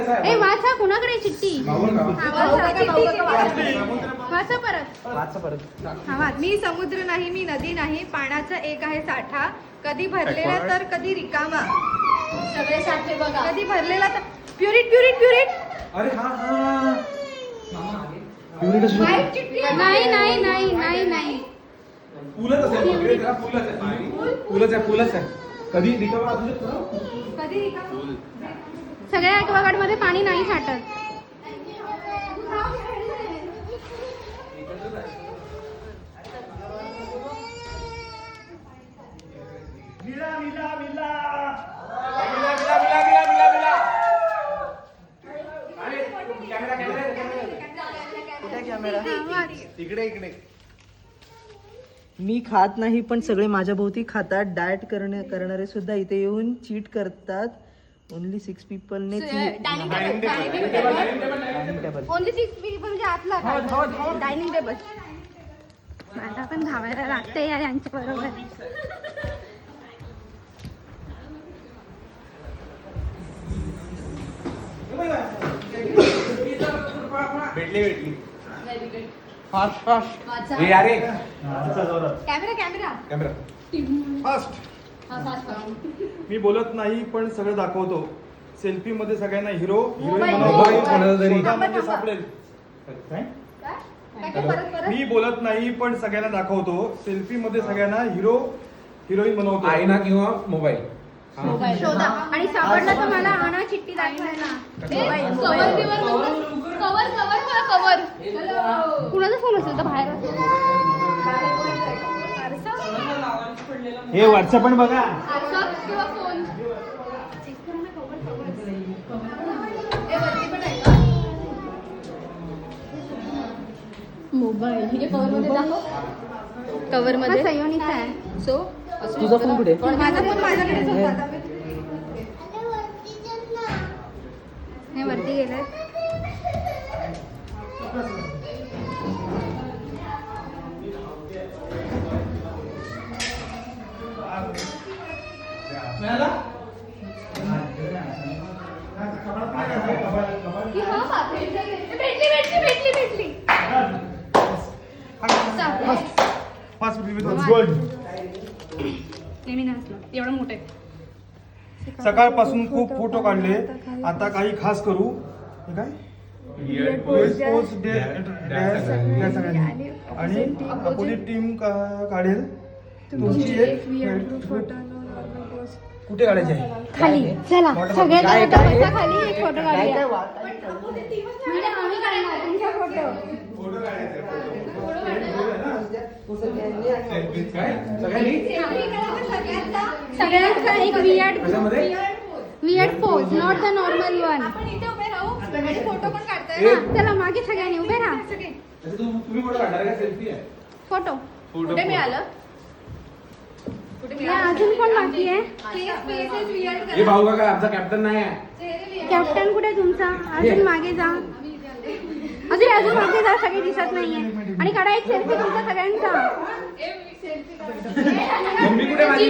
ए वाचा कुणाकडे चिठ्ठी वाचा परत मी समुद्र नाही, मी नदी नाही, पाण्याचा एक आहे साठा, कधी भरलेला तर कधी रिकामा, सगळे साठे बघा. कधी भरलेला तर प्युरिट प्युरिट प्युरिट. अरे हा नाही फुलच आहे कधी रिकामा असू शकतो. कधी रिकामा. सगळ्या ऍक्वागार्ड मध्ये पाणी नाही साठत. इकडे मी खात नाही पण सगळे माझ्या भोवती खातात. डाएट करणारे सुद्धा इथे येऊन चीट करतात. ओनली 6 people ने डायनिंग टेबल ओनली 6 people म्हणजे आतला डायनिंग टेबल. मला पण धावायला लागते यार यांच्या बरोबर. भेटली फास्ट वाचा. हे अरे कॅमेरा कॅमेरा. Camera fast. हा, फास्ट फास्ट. मी बोलत नाही पण सगळं दाखवतो. सेल्फी मध्ये सगळ्यांना हिरो हिरोईन मोबाईल कोणाला तरी. म्हणजे सापडेल. काय परत मी बोलत नाही पण सगळ्यांना दाखवतो. सेल्फी मध्ये सगळ्यांना हिरो हिरोईन बनवतो. आईना किंवा मोबाईल शोधा आणि सापडला तर मला आणा चिठ्ठी दाखवायला. Cover weaver cover cover cover. कुणाचा फोन असेल तर बाहेर. हे व्हॉट्सअप पण बघा. आरसा किंवा फोन. मोबाईल हे कवर मध्ये दाखव. कवर मध्ये सयोनीचा आहे. सो तुझा फोन कुठे? माझा फोन माझ्याकडेच होता. हे वरती गेले. भेटली. एवढं मोठे. सकाळपासून खूप फोटो काढले. आता काही खास करू. हे काय पोस्ट डे या सगळ्यांनी आणि अपोजिट टीम काढेल तुमची एक कुठे काढायची आहे? खाली चला सगळ्यात मोठा बसा खाली एक फोटो काढूया. मॅडम आम्ही काढणार तुमचा फोटो. सगळ्यांचा एक weird pose not the normal one. आपण इथे उभे राहू आणि फोटो पण काढताय. चला मागे सगळ्यांनी उभे राहा. तुम्ही फोटो काढणार का? सेल्फी आहे फोटो कुठे मिळालं? अजून कोण बाकी आहे? हे भाऊ काका आमचा कॅप्टन नाही आहे. कॅप्टन कुठे तुमचा? अजून मागे जा. अजून मागे जा. सगळे दिसत नाहीये. आणि काढा एक सेल्फी तुमचा सगळ्यांचा. मम्मी कुठे माझी?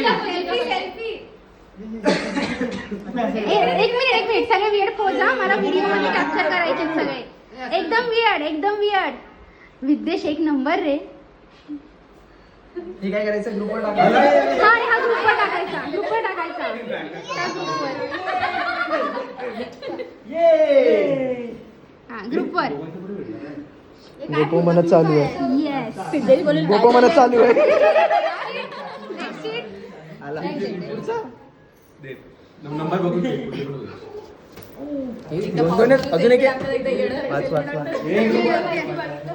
एक मिनिट सगळे वियर्ड पोज हा. मला व्हिडिओ मध्ये कॅप्चर करायचे सगळे. एकदम वियर्ड. विद्येश एक नंबर रे. हे काय करायचं? ग्रुपवर टाकायचं. हा ग्रुपवर टाकायचा. त्या ग्रुपवर. गोपो म्हणत चालू आहे. येस. गोपो म्हणत चालू आहे. नंबर बघून घे. अजून एक वाच.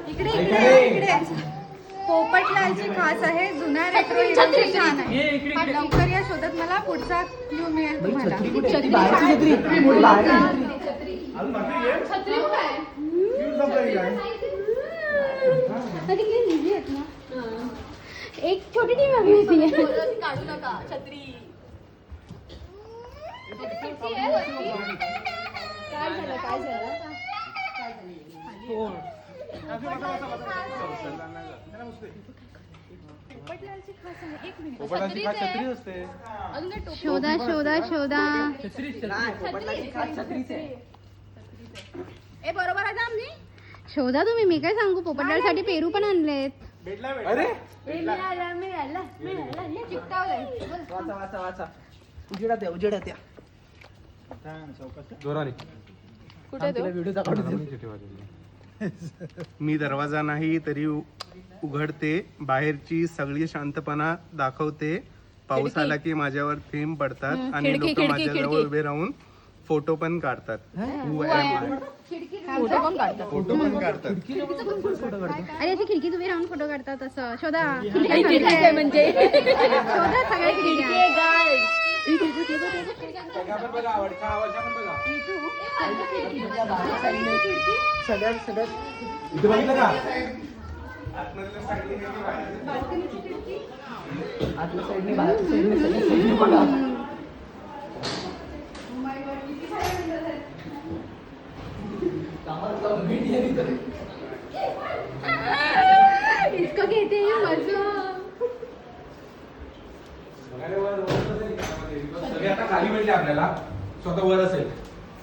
इकडे पोपटलालची खास आहे. जुना रेट्रो हिरोची छान आहे. लवकर या शोधत मला पुढचा क्लू मिळेल तुम्हाला. छत्री एक छोटी टीम हवी होती. काढू नका छत्री. काय झालं? पोपटाची खास छत्री असते. शोधा. पोपटलाची खास छत्रीच आहे. ए बरोबर आहे आम्ही शोधा तुम्ही. मी काय सांगू, पोपटलालसाठी पेरू पण आणलेत. अरे वाचा वाचा वाचा. उजेडात द्या उजेडात द्या. जोराने कुठे तो? व्हिडिओ दाखवतो. मी दरवाजा नाही तरी उघडते, बाहेरची सगळी शांतपणा दाखवते. पाऊस आला की माझ्यावर थेंब पडतात आणि खिडकी, लोक खिडकी, माझ्याजवळ खिडकी. उभे राहून फोटो पण काढतात. Who am I? फोटो पण काढतात. फोटो पण काढतात. अरे अशी खिडकीत उभी राहून फोटो काढतात असं शोधा. खिडकी आहे म्हणजे शोधा सगळ्या खिडक्या. बघा आवडता आवाज पण बघा. सगळ्यात सगळ्यात इथे बघितलं का? आतल्या साईडने बाहेरच्या साईडने सगळ्या साईडने बघा. इतकं घेते मजा. सगळे आता खाली भेटले आपल्याला, स्वतः वर असेल.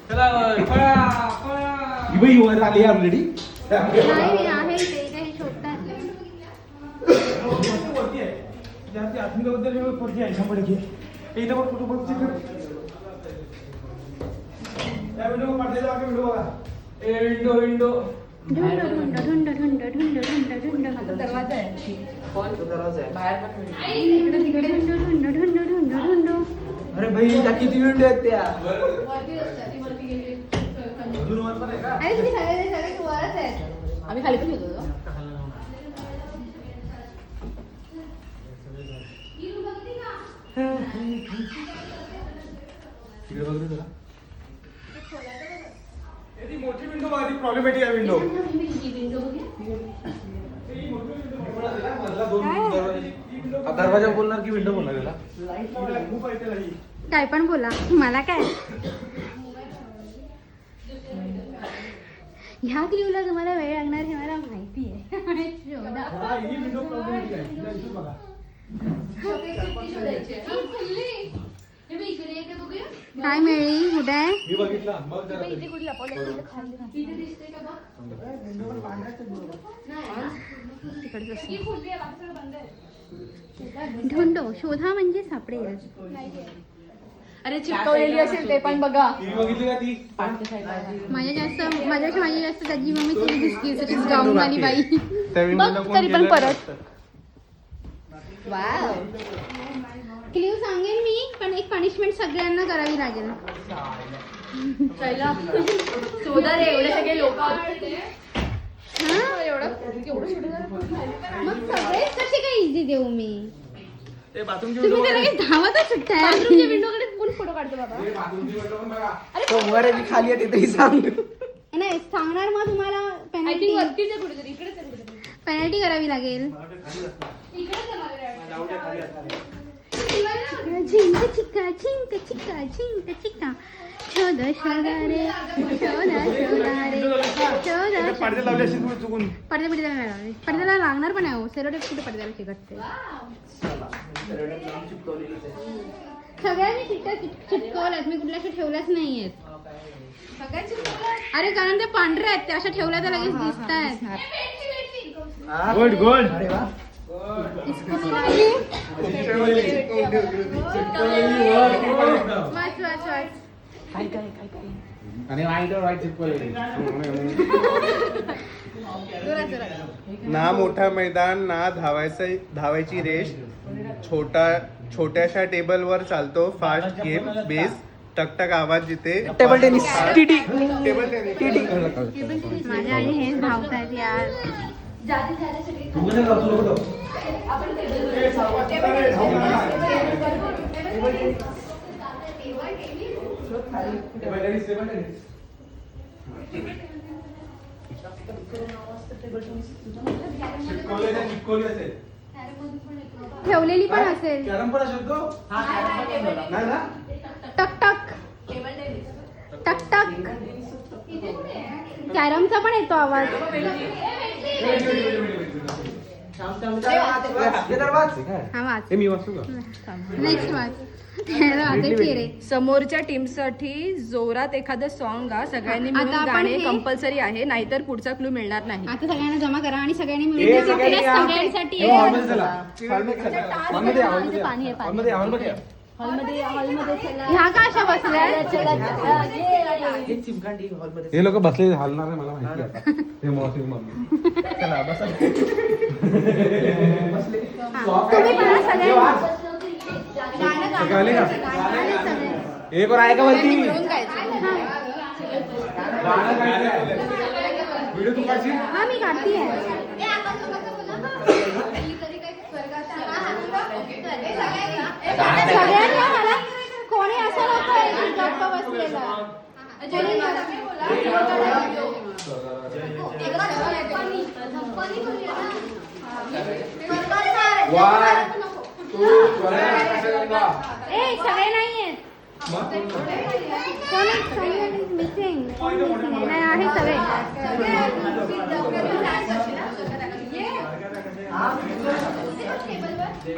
चला वर पळा पळा. ही बाई वर आली ऑलरेडी. नाही आहे ते काही शोधतात. वरती आहे. जास्ती आत्मिकाबद्दल वरती आहे 100%. इथं बघ फोटो बघ चित्र. त्या व्हिडिओ पाठवला का व्हिडिओ बघा. Window window. ढुंड ढुंड ढुंड ढुंड ढुंड ढुंड ढुंड. दरवाजा आहे. तो दरवाजा आहे. बाहेर पण इकडे तिकडे ढुंड ढुंड ढुंड ढुंड ढुंड. अरे भाई त्या किती व्हिडिओ आहेत त्या. अजून वर पण आहे का? अरे तुम्ही सगळे सगळे वरच आहेत. आम्ही खाली पण येतो. तिकडे बघ रे जरा. ती मोठी विंडो बघा, ती प्रॉब्लेमॅटिक आहे विंडो. मधला दोन दरवाजे. दरवाजा बोलणार की विंडो बोलणार त्याला? खूप आहे त्याला ही. काय पण बोला, मला काय. ह्या क्ल्यूला तुम्हाला वेळ लागणार हे मला माहिती आहे. शोधा. हा, ही विंडो प्रॉब्लेमॅटिक आहे. तिला इथून बघा. काय मिळली कुठे आहे? मी बघितला मग जरा तरी. ढुंडो शोधा म्हणजे सापडेल. अरे चिपकवलेली असेल ते पण बघा. टीव्ही बघितली का ती? माझी जास्त त्याची मम्मी तुझी दिसली गाऊन वाली बाई. त्या विंडोला बघ कोण तरी पण गेलं? परत. वाव. क्ल्यू सांगेन मी, पण एक पनिशमेंट सगळ्यांना करावी लागेल. शैला शोधा रे, एवढे सगळे लोक. हा? एवढं छोटं झालं. मग सगळेच कसे काय इझी देऊ मी? ते बाथरूमची तुम्ही विंडो तर बघा. लगेच धावतच सुटताय. बाथरूमच्या विंडोकडे कोण फोटो काढतो बाबा? हे बाथरूमची window पण बघा. तो वर आहे की खाली आहे तेही सांग. नाही सांगणार मग तुम्हाला आय थिंक पेनल्टी वरतीच आहे कुठेतरी. इकडेच आहे कुठेतरी. पेनल्टी करावी लागेल. झिंक चिक्का झिंक चिक्का झिंक चिक्का. शोध शोधा रे शोधा शोधा रे शोधा इथे पडदे लावले असेल तुम्ही चुकून. पडद्याला लागणार पण आहे हो. सेलोटेप कुठे पडद्याला चिकटते. सगळ्यांनी चिकट्या चिटकवल्यात, मी कुठल्या अशा ठेवल्याच नाहीयेत. अरे कारण ते पांढरे आहेत, ते अशा ठेवल्या तर लगेच दिसत आहेत. Good good. अरे वा. वाच वाच वाच. काय काय काय काय. आणि वाईट वाईट चिपकवलेली. ना मोठा मैदान ना धावायची रेस. छोट्याशा टेबलवर चालतो फास्ट गेम बेस. टकटक आवाज जिथे. Table tennis. TT. Table tennis. TT. माझ्या आई हेच धावतायत यार. तू कसं जातो नको जाऊ. Table tennis, table tennis. चिपकवली असेल. ठेवलेली पण असेल. कॅरम पण असेल तो? नाही ना? टक टक टक टक. कॅरमचा पण येतो आवाज. हा वाच. मी वाचू का? नेक्स्ट वाच. समोरच्या टीम साठी जोरात एखादं सॉन्ग गा. सगळ्यांनी मिळून आता आपण गाणे हे- कंपल्सरी आहे, नाहीतर पुढचा क्लू मिळणार नाही. आता सगळ्यांना जमा करा आणि सगळ्यांनी ए, मिळून सगळ्यांनी या. सगळ्यांसाठी ए, हॉलमध्ये चला. हॉलमध्ये चला. हॉलमध्ये या, हॉलमध्ये या. पाणी आहे, पाणी. हॉलमध्ये या, हॉलमध्ये या. ह्या का अशा बसल्या एक चिमकांडी हॉलमध्ये हे लोक बसले हलणार नाही मला माहिती आहे आता. हे मॉर्निंग मम्मी चला बसा. तुम्ही पण सगळ्यांनी सगळे का एक और आहे का वरती मिळून गायचं. व्हिडिओ तू काढशील हा मी काढती आहे सगळ्यांनी मला कोणी असं नको गप्प बसलेला कोणी ए सगळे नाहीयेत कोणी मिसिंग नाही आहे सगळे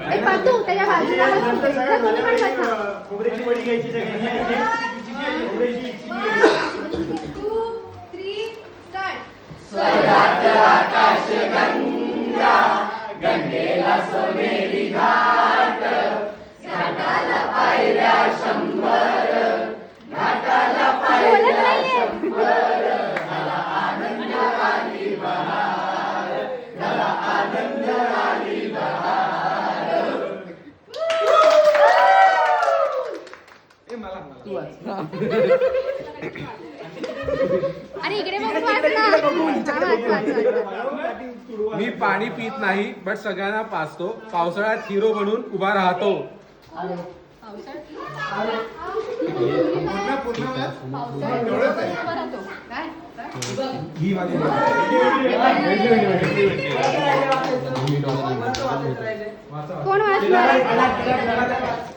ए पातू त्याच्या बाजूला बस. तुम्ही पण बसा. खोबऱ्याची वडी घ्यायची सगळ्यांनी. बोलत नाहीये अरे इकडे बघून वाच ना. हा, वाच. मी पाणी पित नाही बट सगळ्यांना पाचतो पावसाळ्यात हिरो बनून उभा राहतो कोण वाचणार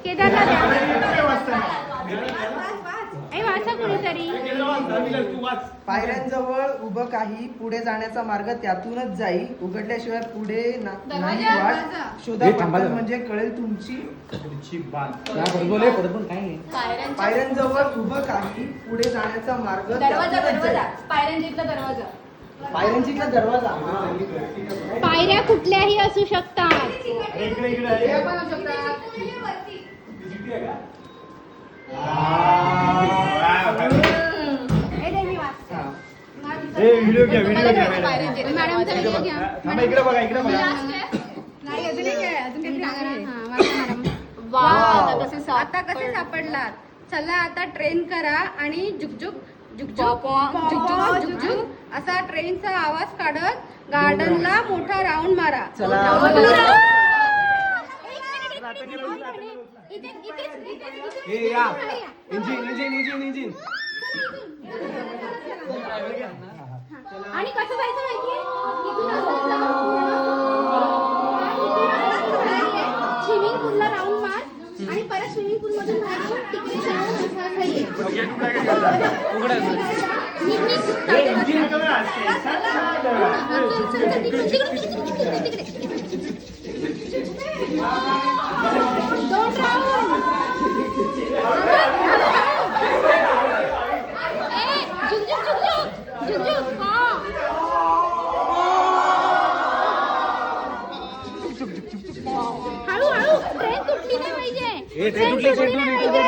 केदारनाथ ए वाचा कोणीतरी पायऱ्यांजवळ उभं काही पुढे जाण्याचा मार्ग त्यातूनच जाई उघडल्याशिवाय पुढे नाही वाट शोधा हे थांबा पटकन जरा. म्हणजे कळेल तुमची पायऱ्यांजवळ उभं काही पुढे जाण्याचा मार्ग दरवाजा त्यातूनच दरवाजा जाई. पायऱ्यांचा दरवाजा. पायऱ्यांचा दरवाजा पायऱ्या कुठल्याही असू शकतात इकडे हे पण असू शकतात. ए दे मी वाचते. व्हिडिओ घ्या व्हिडिओ घ्या पायऱ्यांचे मॅडमचा व्हिडिओ घ्या थांबा इकडे बघा इकडे बघा नाही अजून एक आहे, अजून काहीतरी आहे. हा वाचा मॅडम आता कसे सापडलात? चला आता ट्रेन करा आणि झुकझुक झुकझुक झुकझुक झुकझुक असा ट्रेनचा आवाज काढत गार्डनला मोठा राऊंड मारा. हे या इंजिन इंजिन इंजिन इंजिन आणि कसं जायचं माहितीये स्विमिंग पूलला राऊंड मार आणि परत स्विमिंग पूल मधून बाहेर येऊन तिकडे जाऊन असं ये. दोन राऊंड झुकझुक झुकझुक झुकझुक हळू हळू ट्रेन तुटली नाही पाहिजे ट्रेन तुटली नाही पाहिजे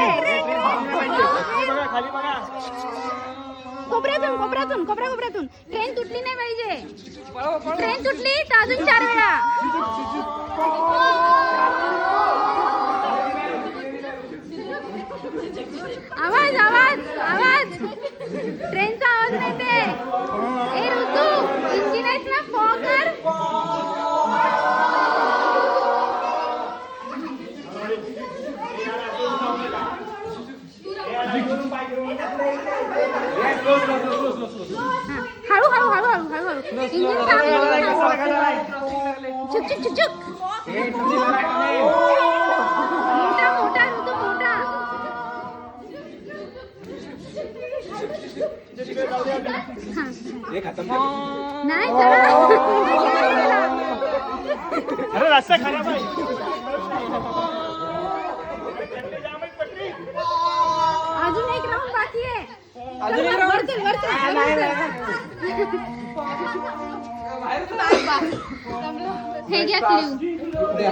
कोपऱ्यातून कोपऱ्यातून कोपऱ्यातून ट्रेन तुटली नाही पाहिजे ट्रेन तुटली तर अजून 4 वेळा आवाज आवाज आवाज ट्रेनचा आवाज नाही ते ए ऋतू इंजिन आहेस ना फॉग कर हळू हळू हळू हळू हळू हळू इंजिन चुक चुक चुक चुक मोठा मोठा ऋतू मोठा नाही चला अरे रस्ता खराब आहे अजून एक वर round? चल, वर चल, आ, वर नाही, चल. हे घ्या क्ल्यू द्या.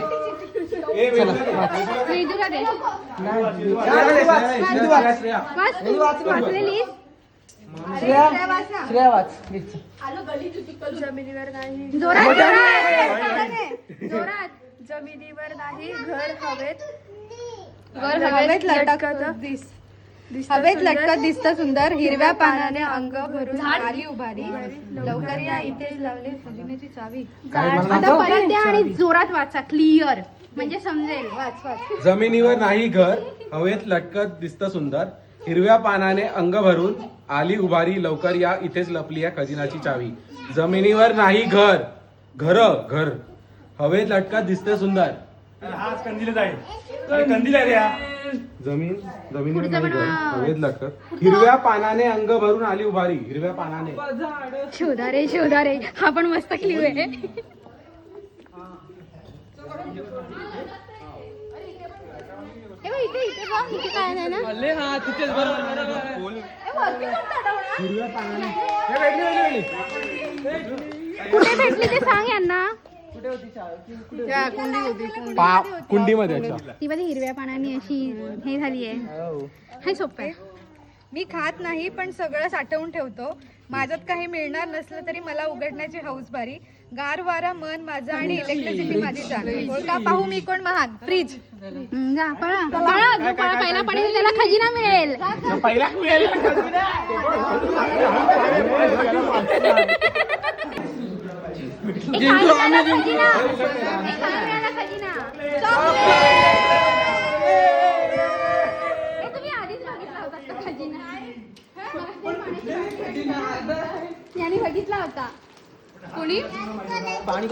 चला, वाच. वेदूला दे नाही, वाच. वाच वाचलेली श्रेया श्रेया वाच प्लीज. जमिनीवर नाही जोरात जोरात जमिनीवर नाही घर हवेत हवेत लटकत हवेत लटकत दिसतं सुंदर हिरव्या पानाने अंग भरून आली उभारी लवकर या इथे लावले खजिन्याची चावी आता परत द्या आणि जोरात वाचा क्लिअर म्हणजे समजेल वाच वाच जमिनीवर नाही घर हवेत लटकत दिसतं सुंदर हिरव्या पानाने अंग भरून आली उभारी लवकर या इथेच लपली आहे खजिनाची चावी जमिनीवर नाही घर घर हवेत लटकत दिसतं सुंदर हाच कंदील जाईल कंदील आहे रे हा. जमिनीवर पुढचं नाही पण, घर हा. हवेत लटकत हिरव्या पानाने अंग भरून आली उभारी हिरव्या पानाने शोधा रे हा पण मस्त क्लिअर आहे ए बघ, इथे बघ, इथे काय नाही ना हा तिथेच बरोबर. हिरव्या पानाने हे वेगळी. कुठे भेटली ते सांग यांना कुठे होती चावी? कुंडीमध्ये अच्छा. ती मध्ये हिरव्या पानाने अशी हे झाली आहे हो. हे सोपं आहे मी खात नाही पण सगळं साठवून ठेवतो माझ्यात काही मिळणार नसलं तरी मला उघडण्याची हौस भारी गार वारा मन माझं आणि इलेक्ट्रिसिटी माझी जाण का पाहू मी कोण महान फ्रीज जा पळा जो पहिला पडेल त्याला खजिना मिळेल जिंकलो आम्ही, खजिना खजिना तुम्ही आधीच बघितला होता का खजिना याने बघितला होता कोणी पाणी